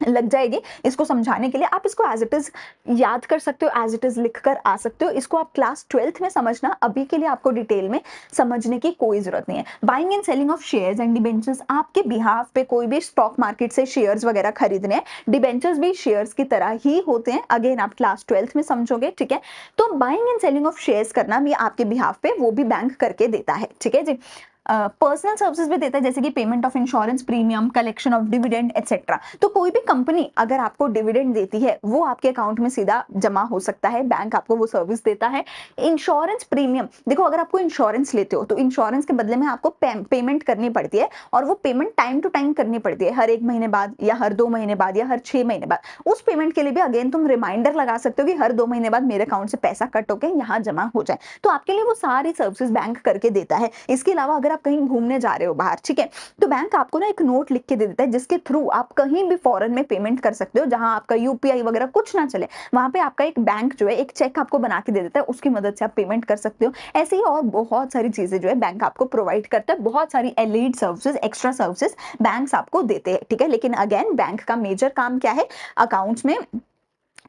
लग जाएगी इसको समझाने के लिए। आप इसको एज इट इज याद कर सकते हो, एज इट इज लिख कर आ सकते हो। इसको आप क्लास 12th में समझना, अभी के लिए आपको डिटेल में समझने की कोई जरूरत नहीं है। Buying and selling of shares and debentures, आपके बिहाफ पे कोई भी स्टॉक मार्केट से शेयर्स वगैरह खरीदने हैं, डिबेंचर्स भी शेयर्स की तरह ही होते हैं। अगेन आप क्लास 12th में समझोगे, ठीक है। तो buying and selling of shares करना भी आपके बिहाफ पे वो भी बैंक करके देता है, ठीक है जी। पर्सनल सर्विसेज भी देता है, जैसे कि payment of insurance premium, collection of dividend etcetera. तो कोई भी कंपनी अगर आपको डिविडेंड देती है वो आपके अकाउंट में सीधा जमा हो सकता है, बैंक आपको वो सर्विस देता है। इंश्योरेंस प्रीमियम, देखो अगर आपको इंश्योरेंस लेते हो तो इंश्योरेंस के बदले में आपको पेमेंट करनी पड़ती है, और वो पेमेंट टाइम टू टाइम करनी पड़ती है, हर 1 महीने बाद या हर 2 महीने बाद या हर 6 महीने बाद। उस पेमेंट के लिए भी अगेन तुम रिमाइंडर लगा सकते हो कि हर 2 महीने बाद मेरे अकाउंट से पैसा कट होकर यहाँ जमा हो जाए। तो आपके लिए वो सारी सर्विसेज बैंक करके देता है। इसके अलावा अगर आप कहीं घूमने जा रहे हो बाहर, ठीक है, तो बैंक आपको ना एक नोट लिख के दे देता है जिसके थ्रू आप कहीं भी फॉरेन में पेमेंट कर सकते हो, जहां आपका यूपीआई वगैरह कुछ ना चले, वहां पे आपका एक बैंक जो है एक चेक आपको बना के दे देता है, उसकी मदद से आप पेमेंट कर सकते हो। ऐसे ही और बहुत सारी चीजें जो है बैंक आपको प्रोवाइड करता है, बहुत सारी एलिड सर्विसेज, एक्स्ट्रा सर्विसेज बैंक्स आपको देते हैं, ठीक है। लेकिन अगेन बैंक का मेजर काम क्या है? अकाउंट्स में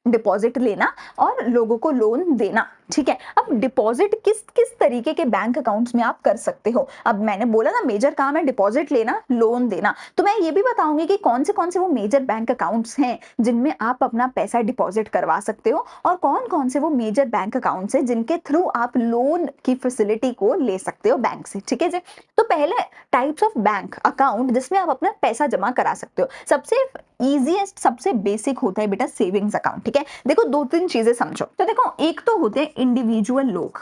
डिपॉजिट लेना और लोगों को लोन देना, ठीक है। अब डिपॉजिट किस किस तरीके के बैंक अकाउंट्स में आप कर सकते हो? अब मैंने बोला ना मेजर काम है डिपॉजिट लेना, लोन देना, तो मैं ये भी बताऊंगी कि कौन से वो मेजर बैंक अकाउंट्स हैं जिनमें आप अपना पैसा डिपॉजिट करवा सकते हो, और कौन से वो मेजर बैंक अकाउंट्स हैं जिनके थ्रू आप लोन की फैसिलिटी को ले सकते हो बैंक से, ठीक है जी। तो पहले टाइप्स ऑफ बैंक अकाउंट जिसमें आप अपना पैसा जमा करा सकते हो, सबसे इजीएस्ट सबसे बेसिक होता है बेटा सेविंग्स अकाउंट, ठीक है। देखो 2-3 चीजें समझो। तो देखो एक तो होते हैं इंडिविजुअल लोग,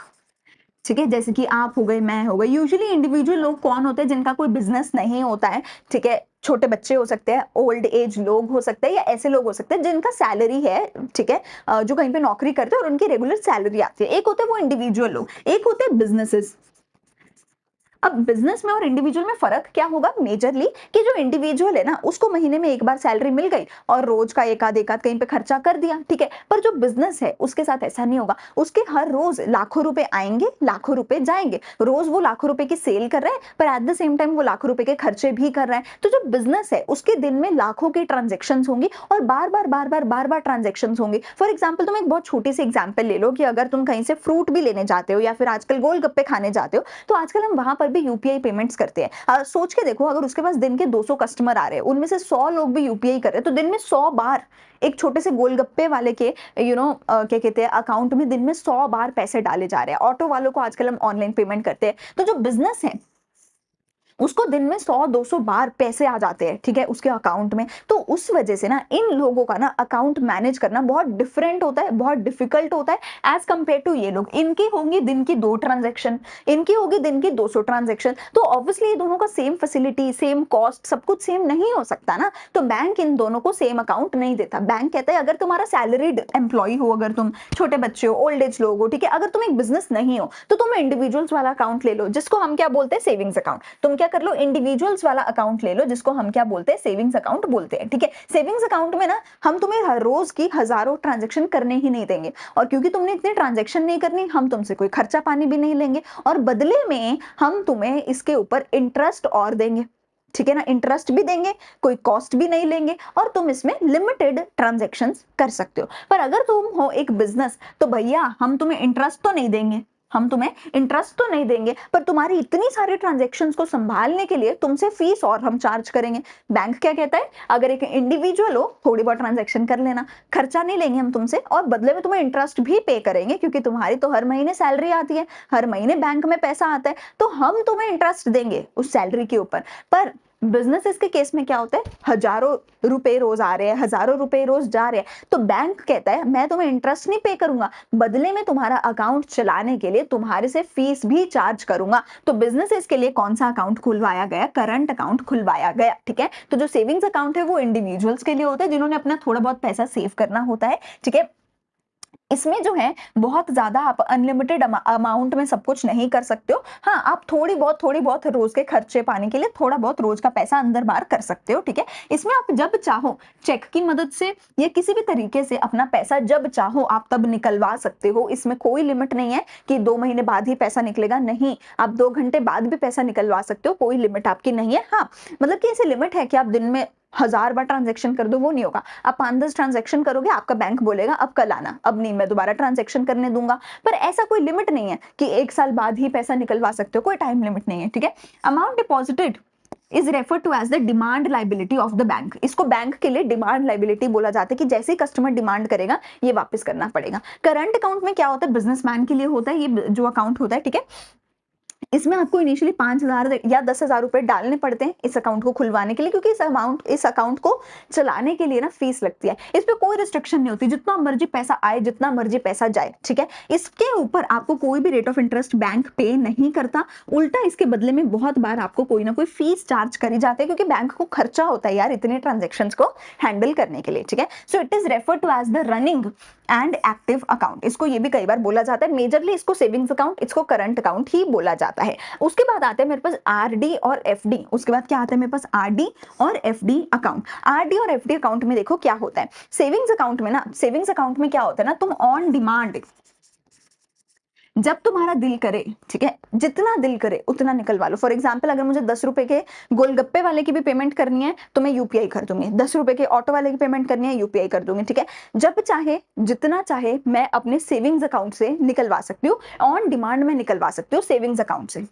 ठीक है, जैसे कि आप हो गए, मैं हो गई। यूजुअली इंडिविजुअल लोग कौन होते हैं? जिनका कोई बिजनेस नहीं होता है, ठीक है। छोटे बच्चे हो सकते हैं, ओल्ड एज लोग हो सकते हैं, या ऐसे लोग हो सकते हैं जिनका सैलरी है, ठीक है, जो कहीं पे नौकरी करते हैं और उनकी रेगुलर सैलरी आती है। एक होते हैं वो इंडिविजुअल लोग, एक होते हैं बिजनेसेस। अब बिजनेस में और इंडिविजुअल में फर्क क्या होगा मेजरली? कि जो इंडिविजुअल है ना उसको महीने में एक बार सैलरी मिल गई और रोज का एक आध कहीं पे खर्चा कर दिया, ठीक है। पर जो बिजनेस है उसके साथ ऐसा नहीं होगा, उसके हर रोज लाखों रुपए आएंगे, लाखों रुपए जाएंगे। रोज वो लाखों रुपए की सेल कर रहा है, पर एट द सेम टाइम वो लाखों रुपए के खर्चे भी कर रहा है। तो जो बिजनेस है उसके दिन में लाखों की ट्रांजेक्शन होंगी और बार बार ट्रांजेक्शन होंगी। फॉर एग्जाम्पल तुम एक बहुत छोटी सी एग्जाम्पल ले लो कि अगर तुम कहीं से फ्रूट भी लेने जाते हो या फिर आजकल गोलगप्पे खाने जाते हो, तो आजकल हम वहां पर भी यूपीआई पेमेंट्स करते हैं। सोच के देखो, अगर उसके पास दिन के 200 कस्टमर आ रहे हैं, उनमें से 100 लोग भी यूपीआई कर रहे हैं, तो दिन में 100 बार एक छोटे से गोलगप्पे वाले के क्या कहते हैं अकाउंट में दिन में 100 बार पैसे डाले जा रहे हैं। ऑटो वालों को आजकल हम ऑनलाइन पेमेंट करते हैं। तो जो बिजनेस है उसको दिन में 100-200 बार पैसे आ जाते हैं, ठीक है, उसके अकाउंट में। तो उस वजह से ना इन लोगों का ना अकाउंट मैनेज करना बहुत डिफरेंट होता है, बहुत डिफिकल्ट होता है एज कंपेयर टू ये लोग। इनकी होंगी दिन की 2 ट्रांजेक्शन, इनकी होगी दिन की 200 ट्रांजेक्शन। तो ऑब्वियसली ये दोनों का सेम फैसिलिटी, सेम कॉस्ट, सब कुछ सेम नहीं हो सकता ना। तो बैंक इन दोनों को सेम अकाउंट नहीं देता। बैंक कहता है अगर तुम्हारा सैलरीड एम्प्लॉय हो, अगर तुम छोटे बच्चे हो, ओल्ड एज लोग हो, ठीक है, अगर तुम एक बिजनेस नहीं हो, तो तुम इंडिविजुअल्स वाला अकाउंट ले लो जिसको हम क्या बोलते हैं? Savings account. तुम क्या कर लो? इंडिविजुअल्स वाला अकाउंट ले लो जिसको हम क्या बोलते हैं? सेविंग्स अकाउंट बोलते हैं, ठीक है। सेविंग्स अकाउंट में ना हम तुम्हें हर रोज की हजारों ट्रांजेक्शन करने ही नहीं देंगे, और क्योंकि तुमने इतनी ट्रांजेक्शन नहीं करनी, हम तुमसे कोई खर्चा पानी भी नहीं लेंगे, और बदले में हम तुम्हें इसके ऊपर इंटरेस्ट और देंगे, ठीक है ना। इंटरेस्ट भी देंगे, कोई कॉस्ट भी नहीं लेंगे, और तुम इसमें लिमिटेड ट्रांजैक्शंस कर सकते हो। पर अगर तुम हो एक बिजनेस, तो भैया हम तुम्हें इंटरेस्ट तो नहीं देंगे, हम तुम्हें इंटरेस्ट तो नहीं देंगे, पर तुम्हारी इतनी सारी ट्रांजैक्शंस को संभालने के लिए तुमसे फीस और हम चार्ज करेंगे। बैंक क्या कहता है? अगर एक इंडिविजुअल हो, थोड़ी बहुत ट्रांजैक्शन कर लेना, खर्चा नहीं लेंगे हम तुमसे, और बदले में तुम्हें इंटरेस्ट भी पे करेंगे, क्योंकि तुम्हारी तो हर महीने सैलरी आती है, हर महीने बैंक में पैसा आता है, तो हम तुम्हें इंटरेस्ट देंगे उस सैलरी के ऊपर। पर बिजनेसेस के केस में क्या होता है? हजारों रुपए रोज आ रहे हैं, हजारों रुपए रोज जा रहे हैं, तो बैंक कहता है मैं तुम्हें इंटरेस्ट नहीं पे करूंगा, बदले में तुम्हारा अकाउंट चलाने के लिए तुम्हारे से फीस भी चार्ज करूंगा। तो बिजनेसेस के लिए कौन सा अकाउंट खुलवाया गया? करंट अकाउंट खुलवाया गया, ठीक है। तो जो सेविंग्स अकाउंट है वो इंडिविजुअल्स के लिए होता है जिन्होंने अपना थोड़ा बहुत पैसा सेव करना होता है, ठीक है। इसमें जो है बहुत ज्यादा आप अनलिमिटेड अमाउंट में सब कुछ नहीं कर सकते हो। हाँ, आप थोड़ी बहुत रोज के खर्चे पाने के लिए थोड़ा बहुत रोज का पैसा अंदर बाहर कर सकते हो, ठीक है। इसमें आप जब चाहो चेक की मदद से या किसी भी तरीके से अपना पैसा जब चाहो आप तब निकलवा सकते हो। इसमें कोई लिमिट नहीं है कि 2 महीने बाद ही पैसा निकलेगा, नहीं, आप 2 घंटे बाद भी पैसा निकलवा सकते हो, कोई लिमिट आपकी नहीं है। हाँ, मतलब कि ऐसी लिमिट है कि आप दिन में 1000 बार ट्रांजेक्शन कर दो, वो नहीं होगा। आप 5-10 ट्रांजेक्शन करोगे, आपका बैंक बोलेगा अब कल आना, अब नहीं मैं दोबारा ट्रांजेक्शन करने दूंगा। पर ऐसा कोई लिमिट नहीं है कि 1 साल बाद ही पैसा निकलवा सकते हो, कोई टाइम लिमिट नहीं है, ठीक है। Amount deposited is refer to as the demand liability of the bank. इसको बैंक के लिए डिमांड लाइबिलिटी बोला जाता है कि जैसे ही कस्टमर डिमांड करेगा ये वापस करना पड़ेगा। करंट अकाउंट में क्या होता है, बिजनेसमैन के लिए होता है ये जो अकाउंट होता है, ठीक है। इसमें आपको इनिशियली 5,000 या 10,000 रुपए डालने पड़ते हैं इस अकाउंट को खुलवाने के लिए, क्योंकि इस अकाउंट को चलाने के लिए ना फीस लगती है। इस पे कोई रिस्ट्रिक्शन नहीं होती, जितना मर्जी पैसा आए, जितना मर्जी पैसा जाए, ठीक है। इसके ऊपर आपको कोई भी रेट ऑफ इंटरेस्ट बैंक पे नहीं करता, उल्टा इसके बदले में बहुत बार आपको कोई ना कोई फीस चार्ज करी जाती है, क्योंकि बैंक को खर्चा होता है यार इतने ट्रांजेक्शन को हैंडल करने के लिए, ठीक है। So it is refer to as the running and active account. इसको ये भी कई बार बोला जाता है, मेजरली इसको सेविंग्स अकाउंट, इसको करंट अकाउंट ही बोला जाता है। उसके बाद आते हैं मेरे पास आरडी और एफडी। उसके बाद क्या आता है मेरे पास, आरडी और एफडी अकाउंट। आरडी और एफडी अकाउंट में देखो क्या होता है, सेविंग्स अकाउंट में ना, सेविंग्स अकाउंट में क्या होता है ना, तुम ऑन डिमांड जब तुम्हारा दिल करे, ठीक है, जितना दिल करे उतना निकलवा लो। फॉर एग्जाम्पल अगर मुझे 10 रुपए के गोलगप्पे वाले की भी पेमेंट करनी है तो मैं यूपीआई कर दूंगी, 10 रुपए के ऑटो वाले की पेमेंट करनी है यूपीआई कर दूंगी, ठीक है। जब चाहे जितना चाहे मैं अपने सेविंग्स अकाउंट से निकलवा सकती हूँ, ऑन डिमांड में निकलवा सकती हूँ सेविंग्स अकाउंट से।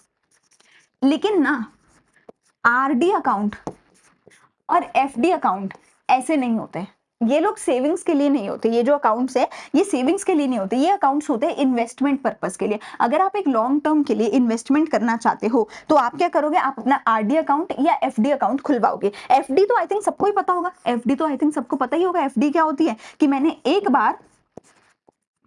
लेकिन ना आरडी अकाउंट और एफडी अकाउंट ऐसे नहीं होते, ये लोग सेविंग्स के लिए नहीं होते। ये जो अकाउंट्स है ये सेविंग्स के लिए नहीं होते, ये अकाउंट्स होते हैं इन्वेस्टमेंट पर्पस के लिए। अगर आप एक लॉन्ग टर्म के लिए इन्वेस्टमेंट करना चाहते हो तो आप क्या करोगे, आप अपना आरडी अकाउंट या एफडी अकाउंट खुलवाओगे। एफडी तो आई थिंक सबको ही पता होगा, एफडी तो आई थिंक सबको पता ही होगा। एफडी क्या होती है कि मैंने एक बार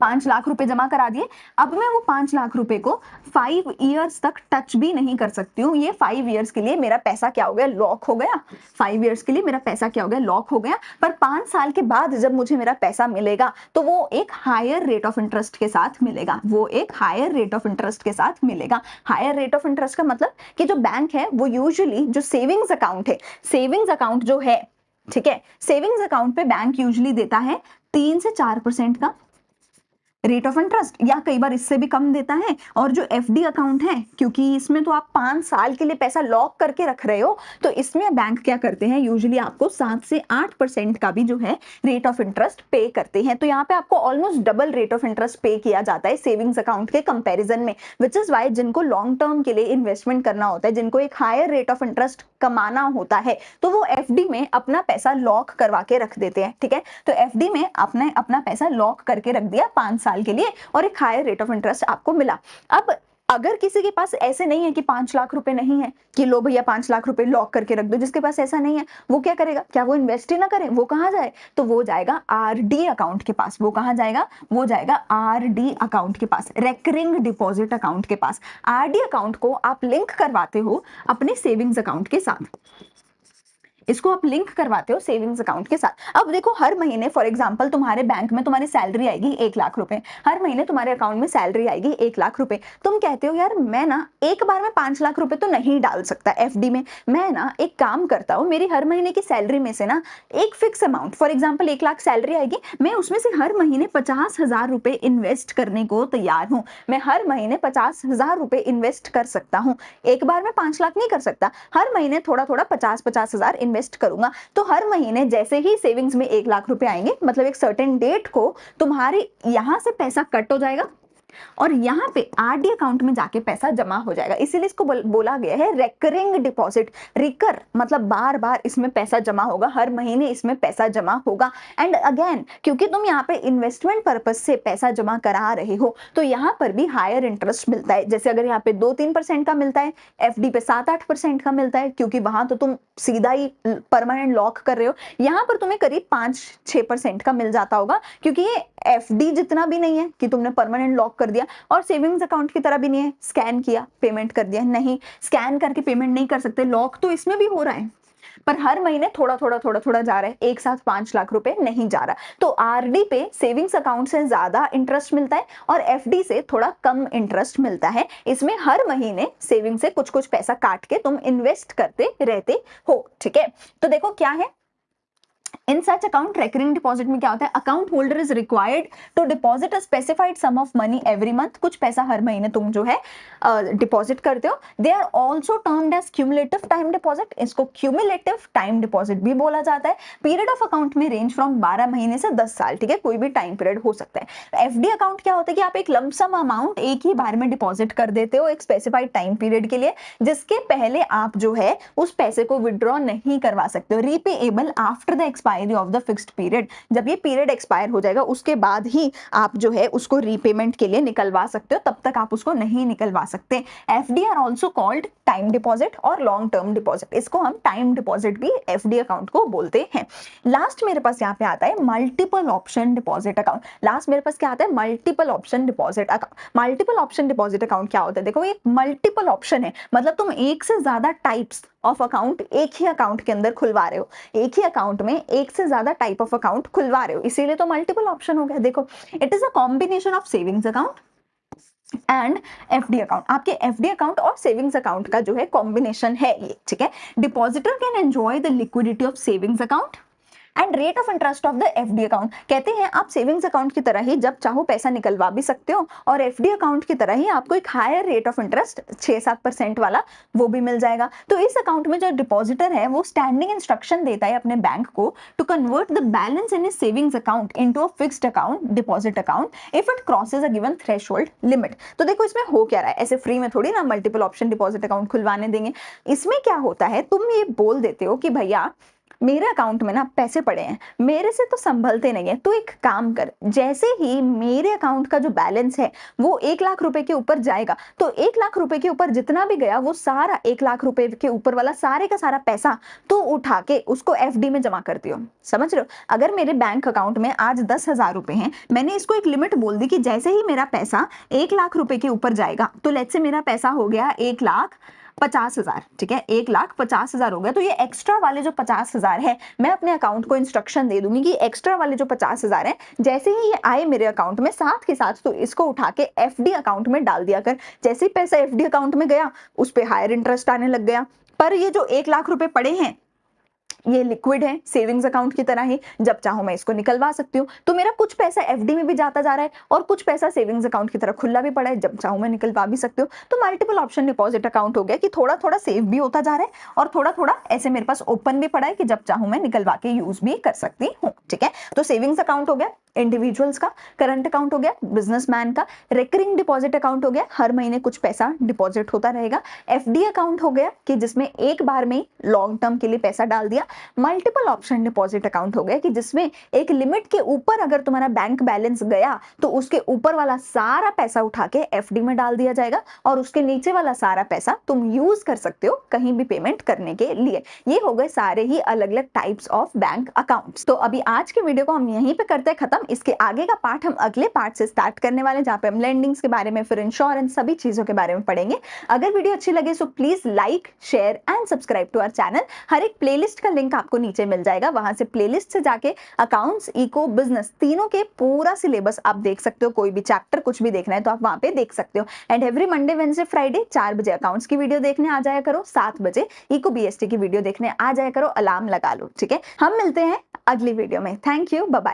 5 लाख रुपए जमा करा दिए, अब मैं वो 5 लाख रुपए को 5 इयर्स तक टच भी नहीं कर सकती हूँ। ये 5 इयर्स के लिए मेरा पैसा क्या हो गया, लॉक हो गया। 5 इयर्स के लिए मेरा पैसा क्या हो गया, लॉक हो गया। पर 5 साल के बाद जब मुझे मेरा पैसा मिलेगा तो वो एक हायर रेट ऑफ इंटरेस्ट के साथ मिलेगा, वो एक हायर रेट ऑफ इंटरेस्ट के साथ मिलेगा। हायर रेट ऑफ इंटरेस्ट का मतलब कि जो बैंक है वो यूजुअली जो सेविंग्स अकाउंट है, सेविंग्स अकाउंट जो है, ठीक है, सेविंग्स अकाउंट पे बैंक यूजुअली देता है 3 से 4% का रेट ऑफ इंटरेस्ट, या कई बार इससे भी कम देता है। और जो एफडी अकाउंट है, क्योंकि इसमें तो आप 5 साल के लिए पैसा लॉक करके रख रहे हो, तो इसमें बैंक क्या करते हैं, यूजुअली आपको 7 से 8% का भी जो है रेट ऑफ इंटरेस्ट पे करते हैं। तो यहाँ पे आपको almost double rate of interest पे किया जाता है सेविंग्स अकाउंट के कंपेरिजन में। विच इज वाई जिनको लॉन्ग टर्म के लिए इन्वेस्टमेंट करना होता है, जिनको एक हायर रेट ऑफ इंटरेस्ट कमाना होता है, तो वो एफडी में अपना पैसा लॉक करवा के रख देते हैं, ठीक है। तो एफडी में आपने अपना पैसा लॉक करके रख दिया 5 साल के लिए और एक हायर रेट ऑफ इंटरेस्ट आपको मिला। अब अगर किसी के पास ऐसे नहीं है कि 5 लाख रुपए नहीं है कि लो भैया 5 लाख रुपए लॉक करके रख दो, जिसके पास ऐसा नहीं है वो क्या करेगा, क्या वो इन्वेस्ट ही ना करे, वो कहां जाए, तो वो जाएगा आरडी अकाउंट के पास। वो कहां जाएगा, वो जाएगा आरडी अकाउंट के पास, रेकरिंग डिपॉजिट अकाउंट के पास। आरडी अकाउंट को आप लिंक करवाते हो अपने सेविंग्स अकाउंट के साथ, इसको आप लिंक करवाते हो सेविंग्स अकाउंट के साथ। अब देखो हर महीने फॉर एग्जांपल तुम्हारे बैंक में तुम्हारी सैलरी आएगी 1 लाख रुपए, हर महीने तुम्हारे अकाउंट में सैलरी आएगी 1 लाख रुपए। तुम कहते हो यार मैं ना एक बार में 5 लाख रुपए तो नहीं डाल सकता एफडी में, मैं ना एक काम करता हूँ, मेरी हर महीने की सैलरी में से ना एक fix amount, for example 1 lakh salary आएगी, मैं उसमें से हर महीने 50,000 रुपए इन्वेस्ट करने को तैयार हूँ। मैं हर महीने 50,000 रुपए इन्वेस्ट कर सकता हूँ, एक बार में 5 लाख नहीं कर सकता, हर महीने थोड़ा थोड़ा 50,000 इन्वेस्ट करूंगा। तो हर महीने जैसे ही सेविंग्स में 1 लाख रुपए आएंगे, मतलब एक सर्टेन डेट को तुम्हारे यहां से पैसा कट हो जाएगा और यहाँ पे आरडी अकाउंट में जाके पैसा जमा हो जाएगा। इसीलिए इसको बोला गया है रेकरिंग डिपॉजिट। रिकर मतलब बार बार इसमें पैसा जमा होगा, हर महीने इसमें पैसा जमा होगा। एंड अगेन क्योंकि तुम यहाँ पे इन्वेस्टमेंट पर्पज से पैसा जमा करा रहे हो तो यहाँ पर भी हायर इंटरेस्ट मिलता है। जैसे अगर यहाँ पे 2-3% का मिलता है, एफडी पे 7-8% का मिलता है, क्योंकि वहां तो तुम सीधा ही परमानेंट लॉक कर रहे हो। यहाँ पर तुम्हें करीब 5-6% का मिल जाता होगा, क्योंकि ये एफडी जितना भी नहीं है कि तुमने परमानेंट लॉक कर दिया और सेविंग्स अकाउंट की तरह भी नहीं है स्कैन किया पेमेंट कर दिया, नहीं, स्कैन करके पेमेंट नहीं कर सकते, लॉक तो इसमें भी हो रहा है पर हर महीने थोड़ा थोड़ा जा रहा है, एक साथ 5 लाख रुपए नहीं जा रहा। तो आरडी पे सेविंग्स अकाउंट से ज्यादा इंटरेस्ट मिलता है और एफडी से थोड़ा कम इंटरेस्ट मिलता है। इसमें हर महीने सेविंग से कुछ कुछ पैसा काट के तुम इन्वेस्ट करते रहते हो, ठीक है। तो देखो क्या है, in such account recurring deposit में क्या होता है, account holder is required to deposit a specified sum of money every month, कुछ पैसा हर महीने तुम जो है डिपॉजिट करते हो। They are also termed as cumulative time deposit, इसको क्यूमुलेटिव टाइम डिपॉजिट भी बोला जाता है। पीरियड ऑफ अकाउंट में रेंज फ्रॉम 12 महीने से 10 साल, ठीक है, कोई भी टाइम पीरियड हो सकता है। एफडी अकाउंट क्या होता है कि आप एक लमसम अमाउंट एक ही बार में डिपॉजिट कर देते हो एक स्पेसिफाइड टाइम पीरियड के लिए, जिसके पहले आप जो है उस पैसे को विड्रॉ नहीं करवा सकते हो। Repayable after the expiry of the fixed period, जब ये पीरियड एक्सपायर हो जाएगा उसके बाद ही आप जो है उसको रीपेमेंट के लिए निकलवा सकते हो, तब तक आप उसको नहीं निकलवा सकते। FD are also called time deposit और लॉन्ग टर्म डिपॉजिट, इसको हम टाइम डिपॉजिट भी एफडी अकाउंट को बोलते हैं। लास्ट मेरे पास यहाँ पे आता है multiple option deposit account. Last मेरे पास क्या आता है, multiple option deposit account. Multiple option deposit account क्या होता है, देखो ये मल्टीपल ऑप्शन है, मतलब तुम एक से ज्यादा टाइप्स ऑफ अकाउंट एक ही अकाउंट के अंदर खुलवा रहे हो, एक ही अकाउंट में एक से ज्यादा टाइप ऑफ अकाउंट खुलवा रहे हो, इसीलिए तो मल्टीपल ऑप्शन हो गया। देखो, it is a combination of savings account and FD account, आपके एफडी अकाउंट और सेविंग्स अकाउंट का जो है कॉम्बिनेशन है ये, ठीक है। Depositor can enjoy the liquidity of savings account and rate of interest of the FD account. कहते हैं आप सेविंग्स अकाउंट की तरह ही जब चाहो पैसा निकलवा भी सकते हो, और एफडी अकाउंट की तरह ही आपको एक हायर रेट ऑफ इंटरेस्ट 6-7% वाला वो भी मिल जाएगा। तो इस अकाउंट में जो डिपॉजिटर है वो स्टैंडिंग इंस्ट्रक्शन देता है अपने बैंक को to convert the balance in his savings account into a fixed account deposit account if it crosses a given threshold limit. तो देखो इसमें हो क्या रहा है, ऐसे फ्री में थोड़ी ना मल्टीपल ऑप्शन डिपॉजिट अकाउंट खुलवाने देंगे। इसमें क्या होता है, तुम ये बोल देते हो कि भैया मेरे अकाउंट में ना पैसे पड़े हैं, मेरे से तो संभलते नहीं है, तो एक काम कर, जैसे ही मेरे अकाउंट का जो बैलेंस है वो 1 लाख रुपए के ऊपर जाएगा, तो 1 लाख रुपए के ऊपर जितना भी गया वो सारा 1 लाख रुपए के ऊपर वाला सारे का सारा पैसा तो उठा के उसको एफडी में जमा कर दियो। समझ रहे हो, अगर मेरे बैंक अकाउंट में आज 10,000 रुपए हैं, मैंने इसको एक लिमिट बोल दी कि जैसे ही मेरा पैसा 1 लाख रुपए के ऊपर जाएगा, तो लेट्स से मेरा पैसा हो गया 1,50,000, ठीक है, 1,50,000 हो गया, तो ये एक्स्ट्रा वाले जो 50,000 है मैं अपने अकाउंट को इंस्ट्रक्शन दे दूंगी कि एक्स्ट्रा वाले जो 50,000 है जैसे ही ये आए मेरे अकाउंट में साथ के साथ तो इसको उठा के एफडी अकाउंट में डाल दिया कर। जैसे ही पैसा एफडी अकाउंट में गया उस पर हायर इंटरेस्ट आने लग गया, पर ये जो 1 लाख रुपए पड़े हैं ये लिक्विड है, सेविंग्स अकाउंट की तरह ही, जब चाहो मैं इसको निकलवा सकती हूँ। तो मेरा कुछ पैसा एफडी में भी जाता जा रहा है और कुछ पैसा सेविंग्स अकाउंट की तरह खुला भी पड़ा है, जब चाहो मैं निकलवा भी सकती हूँ। तो मल्टीपल ऑप्शन डिपॉजिट अकाउंट हो गया कि थोड़ा थोड़ा सेव भी होता जा रहा है और थोड़ा थोड़ा ऐसे मेरे पास ओपन भी पड़ा है कि जब चाहो मैं निकलवा के यूज भी कर सकती हूँ, ठीक है। तो सेविंग्स अकाउंट हो गया इंडिविजुअल्स का, करंट अकाउंट हो गया बिजनेसमैन का, रेकरिंग डिपॉजिट अकाउंट हो गया हर महीने कुछ पैसा डिपॉजिट होता रहेगा, एफडी अकाउंट हो गया कि जिसमें एक बार में लॉन्ग टर्म के लिए पैसा डाल दिया, मल्टीपल ऑप्शन डिपॉजिट अकाउंट हो गया कि जिसमें एक लिमिट के ऊपर अगर तुम्हारा बैंक बैलेंस गया तो उसके ऊपर वाला सारा पैसा उठा के एफडी में डाल दिया जाएगा और उसके नीचे वाला सारा पैसा तुम यूज कर सकते हो कहीं भी पेमेंट करने के लिए। ये हो गए सारे ही अलग अलग टाइप्स ऑफ बैंक अकाउंट्स। तो अभी आज के वीडियो को हम यहीं पे करते हैं खत्म। इसके आगे का पार्ट हम अगले पार्ट से स्टार्ट करने वाले हैं जहाँ पे हम लेंडिंग्स के बारे में, फिर इंश्योरेंस, सभी चीजों के बारे में पढ़ेंगे। अगर वीडियो अच्छी लगे so please like, share and subscribe to our channel. हर एक प्लेलिस्ट का लिंक आपको नीचे मिल जाएगा, वहां से प्लेलिस्ट से जाके अकाउंट्स, इको, बिजनेस तीनों के पूरा सिलेबस आप देख सकते हो। कोई भी चैप्टर कुछ भी देखना है तो आप वहां पे देख सकते हो। And every Monday, Wednesday, Friday 4 बजे अकाउंट्स की वीडियो देखने आ जाया करो, 7 बजे इको बीएसटी की वीडियो देखने आ जाया करो, अलार्म लगा लो, ठीक है। हम मिलते हैं अगली वीडियो में। Thank you, bye bye.